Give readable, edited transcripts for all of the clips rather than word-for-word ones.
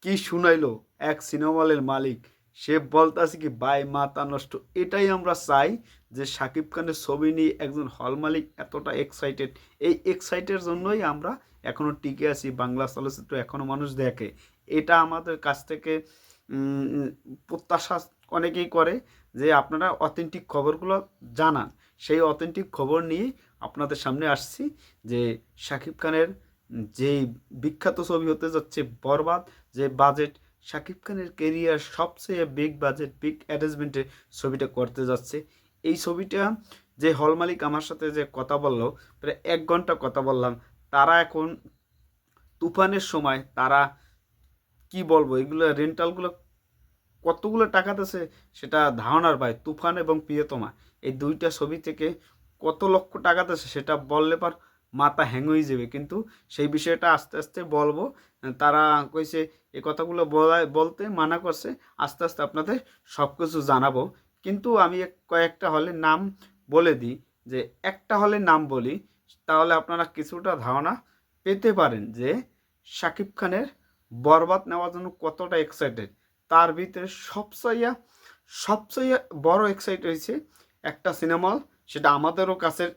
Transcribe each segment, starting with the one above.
কি শুনাইলো এক সিনেমা হলের মালিক, সে বলতাছে কি ভাই মাথা নষ্ট। এটাই আমরা চাই যে শাকিব খানের ছবি নিয়ে একজন হল মালিক এতটা এক্সাইটেড। এই এক্সাইটের জন্যই আমরা এখনো টিকে আছি, বাংলা চলচ্চিত্র এখনো মানুষ দেখে। এটা আমাদের কাছ থেকে উম, প্রত্যাশা অনেকেই করে যে আপনারা অথেন্টিক খবরগুলো জানান। সেই অথেন্টিক খবর নিয়ে আপনাদের সামনে আসছি যে শাকিব খানের যেই বিখ্যাত ছবি হতে যাচ্ছে বরবাদ, যে বাজেট, শাকিব খানের কেরিয়ার সবচেয়ে বিগ বাজেট বিগ অ্যারেঞ্জমেন্টে ছবিটা করতে যাচ্ছে। এই ছবিটা যে হল মালিক আমার সাথে যে কথা বললো, প্রায় 1 ঘন্টা কথা বললাম। তারা এখন তুফানের সময় তারা কি বলবো, এগুলো রেন্টালগুলো কতগুলো টাকা দিছে সেটা ধারণার বাইরে। তুফান এবং প্রিয়তমা এই দুইটা ছবি থেকে কত লক্ষ টাকা দিছে সেটা বললে পার মাথা হ্যাং হয়ে যাবে। কিন্তু সেই বিষয়টা আস্তে আস্তে বলবো। তারা কইছে এই কথাগুলো বলতে মানা করছে। আস্তে আস্তে আপনাদের সব কিছু জানাবো। কিন্তু আমি কয়েকটা হলের নাম বলে দিই, যে একটা হলের নাম বলি, তাহলে আপনারা কিছুটা ধারণা পেতে পারেন যে শাকিব খানের বরবাদ নেওয়ার জন্য কতটা এক্সাইটেড। তার ভিতরে সবচেয়ে বড় এক্সাইট হয়েছে একটা সিনেমা হল, সেটা আমাদেরও কাছের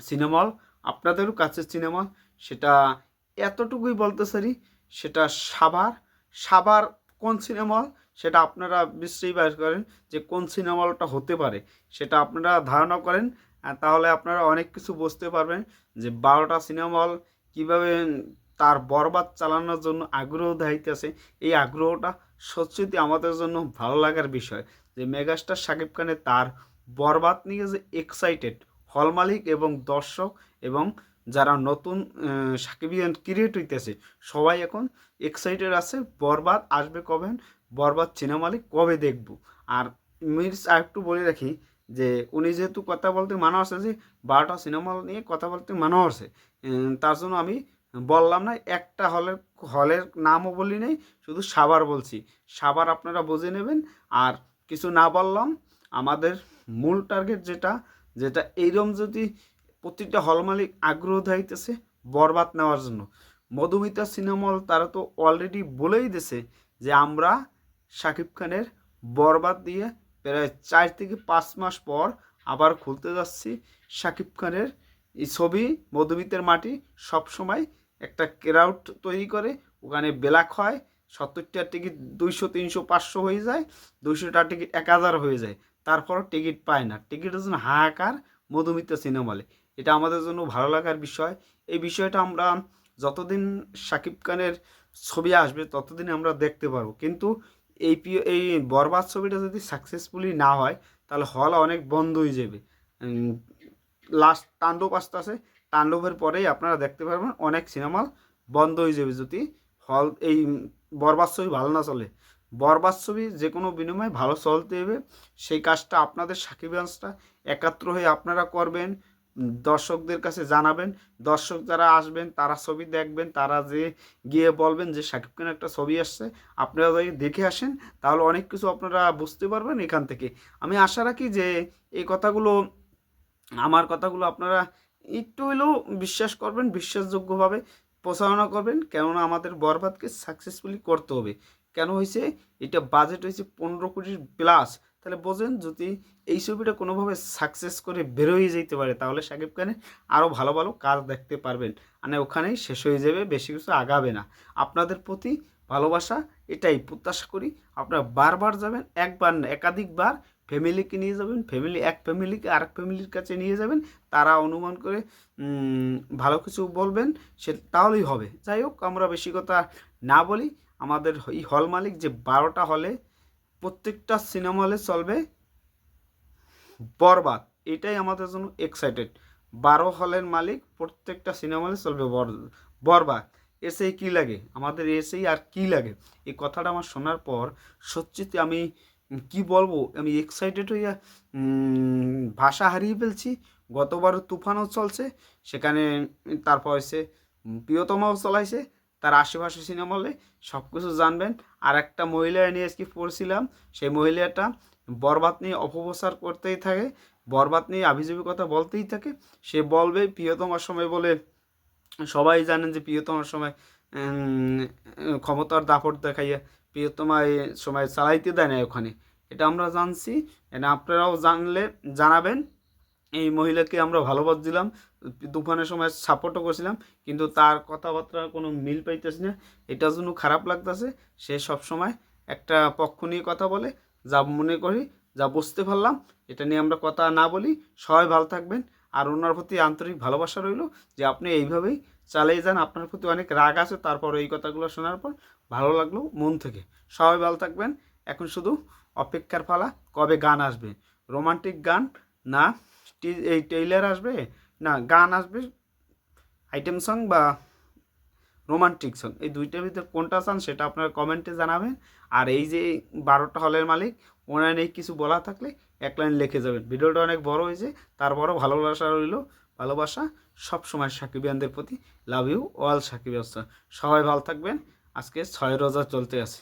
সিনেমা হল, আপনাদেরও কাছের সিনেমা হল। সেটা এতটুকুই বলতে পারি, সেটা সাভার। সাভার কোন সিনেমা হল সেটা আপনারা নিশ্চয়ই বের করেন যে কোন সিনেমা হলটা হতে পারে, সেটা আপনারা ধারণা করেন। তাহলে আপনারা অনেক কিছু বুঝতে পারবেন যে 12টা সিনেমা হল কীভাবে তার বরবাদ চালানোর জন্য আগ্রহ দেখাইতেছে। এই আগ্রহটা সত্যি আমাদের জন্য ভালো লাগার বিষয় যে মেগাস্টার শাকিব খানের তার বরবাদ নিয়ে যে এক্সাইটেড হল মালিক এবং দর্শক এবং যারা নতুন সাকিবিয়ান ক্রিয়েট হইতেছে, সবাই এখন এক্সাইটেড আছে বরবাদ আসবে কবে, বরবাদ সিনেমা মালিক কবে দেখব। আর মির্স আরেকটু বলে রাখি যে উনি যেহেতু কথা বলতে মানা আছে যে 12টা সিনেমা নিয়ে কথা বলতে মানা আছে, তার জন্য আমি বললাম না একটা হলের হলের নামও বলি নেই, শুধু সাভার বলছি। সাভার আপনারা বুঝে নেবেন। আর কিছু না বললাম, আমাদের মূল টার্গেট যেটা যেটা এইরকম যদি প্রত্যেকটা হল মালিক আগ্রহ দেখাইতেছে বরবাদ নেওয়ার জন্য, মধুমিতা সিনেমা হল তারা তো অলরেডি বলেই দিছে যে আমরা শাকিব খানের বরবাদ দিয়ে প্রায় 4 থেকে 5 মাস পর আবার খুলতে যাচ্ছি শাকিব খানের এই ছবি মধুমিতার মাটি। সবসময় একটা ক্রাউড তৈরি করে, ওখানে ব্ল্যাক হয়। 70টার টিকিট 200 300 500 হয়ে যায়, 200টার টিকিট 1000 হয়ে যায়। তারপরও টিকিট পায় না, টিকিটের জন্য হাহাকার মধুমিতা সিনেমা হলে। এটা আমাদের জন্য ভালো লাগার বিষয়। এই বিষয়টা আমরা যতদিন শাকিব খানের ছবি আসবে ততদিন আমরা দেখতে পারবো। কিন্তু এই বরবাদ ছবিটা যদি সাকসেসফুলি না হয় তাহলে হল অনেক বন্ধ হয়ে যাবে। লাস্ট তাণ্ডব আসতেছে, তাণ্ডবের পরেই আপনারা দেখতে পারবেন অনেক সিনেমা বন্ধ হয়ে যাবে যদি হল এই বরবাদ ছবি ভালো না চলে। বরবাদ ছবি যে কোনো বিনিময়ে ভালো চলতে হবে, সেই কাজটা আপনাদের সাকিবিয়ান্সটা একাত্র হয়ে আপনারা করবেন, দর্শকদের কাছে জানাবেন। দর্শক যারা আসবেন তারা ছবি দেখবেন, তারা যে গিয়ে বলবেন যে শাকিব খানের একটা ছবি আসছে, আপনারা যদি দেখে আসেন তাহলে অনেক কিছু আপনারা বুঝতে পারবেন এখান থেকে। আমি আশা রাখি যে এই কথাগুলো, আমার কথাগুলো আপনারা একটু হলেও বিশ্বাস করবেন, বিশ্বাসযোগ্যভাবে প্রচারণা করবেন। কেননা আমাদের বরবাদকে সাকসেসফুলি করতে হবে। কেন হয়েছে, এটা বাজেট হয়েছে 15 কোটির প্লাস। তাহলে বোঝেন যদি এই ছবিটা কোনোভাবে সাকসেস করে বেরোয় যেতে পারে তাহলে শাকিব খানের আরও ভালো ভালো কাজ দেখতে পারবেন। মানে ওখানেই শেষ হয়ে যাবে, বেশি কিছু আগাবে না। আপনাদের প্রতি ভালোবাসা এটাই প্রত্যাশা করি। আপনারা বারবার যাবেন, একবার না একাধিকবার ফ্যামিলিকে নিয়ে যাবেন, এক ফ্যামিলিকে আরেক ফ্যামিলির কাছে নিয়ে যাবেন। তারা অনুমান করে ভালো কিছু বলবেন, সে তাহলেই হবে। যাই হোক, আমরা বেশি কথা না বলি। আমাদের এই হল মালিক যে 12টা হলে প্রত্যেকটা সিনেমা হলে চলবে বরবাদ, এটাই আমাদের জন্য এক্সাইটেড। 12 হলের মালিক প্রত্যেকটা সিনেমা হলে চলবে বরবাদ। এসেই কী লাগে আমাদের, এসেই আর কি লাগে। এই কথাটা আমার শোনার পর সত্যিতে আমি কি বলবো, আমি এক্সাইটেড হইয়া ভাষা হারিয়ে ফেলছি। গতবারও তুফানও চলছে, সেখানে তারপর হচ্ছে প্রিয়তমাও চলাইছে। তার আশেপাশে সিনেমা হলে সব কিছু জানবেন। আর একটা মহিলা নিয়ে আজকে পড়ছিলাম, সেই মহিলাটা বরবাদ নিয়ে অপপ্রচার করতেই থাকে, বরবাদ নিয়ে আভিযাবি কথা বলতেই থাকে। সে বলবে প্রিয়তমার সময় বলে, সবাই জানেন যে প্রিয়তমার সময় ক্ষমতার দাপট দেখাইয়া প্রিয়তমায় সময় চালাইতে দেয় না ওখানে, এটা আমরা জানছি। এটা আপনারাও জানলে জানাবেন। এই মহিলাকে আমরা ভালোবাসছিলাম, তুফানের সময় সাপোর্টও করছিলাম, কিন্তু তার কথাবার্তা কোনো মিল পাইতেছি না, এটার জন্য খারাপ লাগতেছে। সে সব সময় একটা পক্ষ নিয়ে কথা বলে, যা মনে করি, যা বুঝতে পারলাম, এটা নিয়ে আমরা কথা না বলি। সবাই ভালো থাকবেন। আর ওনার প্রতি আন্তরিক ভালোবাসা রইল যে আপনি এইভাবেই চালিয়ে যান। আপনার প্রতি অনেক রাগ আছে, তারপর এই কথাগুলো শোনার পর ভালো লাগলো মন থেকে। সবাই ভালো থাকবেন। এখন শুধু অপেক্ষার পালা, কবে গান আসবে, রোমান্টিক গান না এই টেইলার আসবে, না গান আসবে আইটেম সং বা রোমান্টিক সং, এই দুইটার ভিতরে কোনটা চান সেটা আপনারা কমেন্টে জানাবেন। আর এই যে 12টা হলের মালিক, ওনার এই কিছু বলা থাকলে এক লাইন লিখে যাবেন। ভিডিওটা অনেক বড় হয়েছে, তারপরও ভালোবাসা রইল। ভালোবাসা সব সময় সাকিবিয়ানদের প্রতি। Love you all Shakib. সবাই ভালো থাকবেন। আজকে 6 রোজা চলতে আছে।